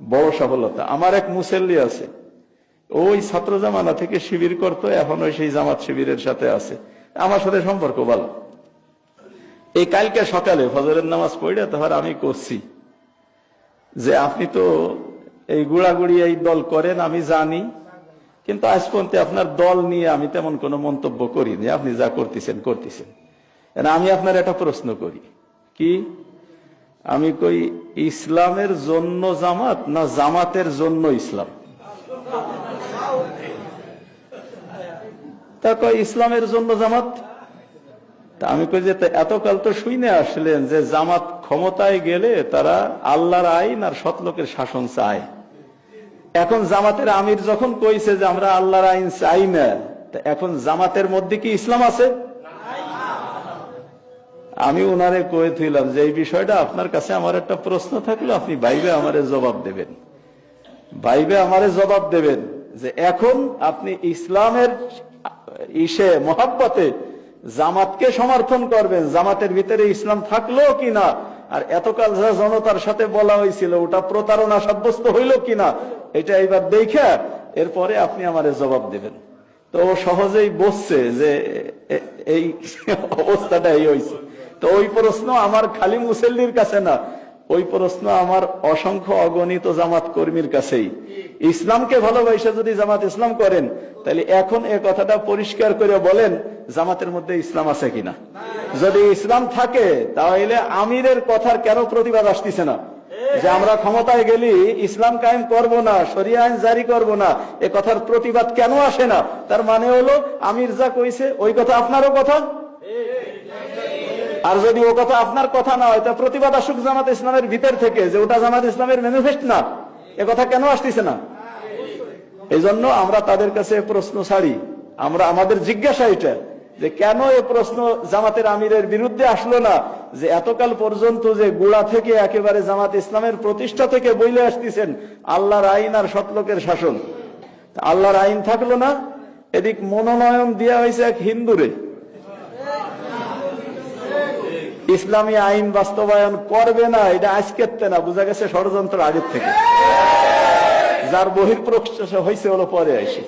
বড় সফলতা। আমার এক মুসল্লি আছে, ওই ছাত্র জামানা থেকে শিবির করতো, এখন ওই সেই জামাত শিবিরের সাথে আছে, আমার সাথে সম্পর্ক ভালো। এই কালকে সকালে ফজরের নামাজ পড়ে তারপর আমি করছি যে আপনি তো এই গুড়াগুড়ি এই দল করেন আমি জানি, কিন্তু আজ পর্যন্ত আপনার দল নিয়ে আমি তেমন কোনো মন্তব্য করিনি, আপনি যা করতেছেন করতেছেন। আমি আপনার একটা প্রশ্ন করি, কি? আমি কই ইসলামের জন্য জামাত না জামাতের জন্য ইসলাম? তা কয় ইসলামের জন্য জামাত। তা আমি কই যে এতকাল তো শুনে আসলেন যে জামাত ক্ষমতায় গেলে তারা আল্লাহর আইন আর সৎলোকের শাসন চায়। এখন জামাতের আমির যখন কইছে যে আমরা আল্লাহর আইন চাই না, এখন জামাতের মধ্যে কি ইসলাম আছে? আমি ওনারে কয়ে থইলাম যে এই বিষয়টা আপনার কাছে আমার একটা প্রশ্ন থাকলো, আপনি বাইবে আমারে জবাব দেবেন, বাইবে আমারে জবাব দেবেন যে এখন আপনি ইসলামের মহাব্বতে জামাতকে সমর্থন করবেন, জামাতের ভিতরে ইসলাম থাকলো কিনা, আর এতকাল যা জনতার সাথে বলা হয়েছিল ওটা প্রতারণা সাব্যস্ত হইল কিনা, এটা এবার দেখে এরপরে আপনি আমারে জবাব দেবেন। তো ও সহজেই বসছে যে এই অবস্থাটা এই হয়েছে। তো ওই প্রশ্ন আমার খালি মুসল্লির কাছে না, ওই প্রশ্ন আমার অসংখ্য অগণিত জামাত কর্মীর কাছেই। ইসলামকে ভালোবাসে যদি জামাত ইসলাম করেন, তাহলে এখন এ কথাটা পরিষ্কার করে বলেন জামাতের মধ্যে ইসলাম আছে কিনা। যদি ইসলাম থাকে তাহলে আমিরের কথার কেন প্রতিবাদ আসতেছে না যে আমরা ক্ষমতায় গেলি ইসলাম কায়েম করব না, শরিয়া আইন জারি করব না, এ কথার প্রতিবাদ কেন আসে না? তার মানে হলো আমির যা কইছে ওই কথা আপনারও কথা, আর যদি ও কথা আপনার কথা না হয় তা প্রতিবাদ আসুক জামাত ইসলামের ভিতর থেকে যে ওটা জামাত ইসলামের ম্যানিফেস্ট না, এ কথা কেন আসতেছে না? এই জন্য আমরা তাদের কাছে প্রশ্ন ছাড়ি, আমরা আমাদের জিজ্ঞাসা এটা যে কেন এ প্রশ্ন জামাতের আমিরের বিরুদ্ধে আসলো না, যে এতকাল পর্যন্ত যে গোড়া থেকে একেবারে জামাত ইসলামের প্রতিষ্ঠা থেকে বইলে আসতেছেন আল্লাহর আইন আর সৎলোকের শাসন, আল্লাহর আইন থাকলো না, এদিক মনোনয়ন দেওয়া হয়েছে এক হিন্দুরে, ইসলামী আইন বাস্তবায়ন করবে না, এটা আজকের না, বোঝা গেছে ষড়যন্ত্র আগের থেকে, যার বহিঃপ্রকাশ হয়েছে হলো পরে আসে।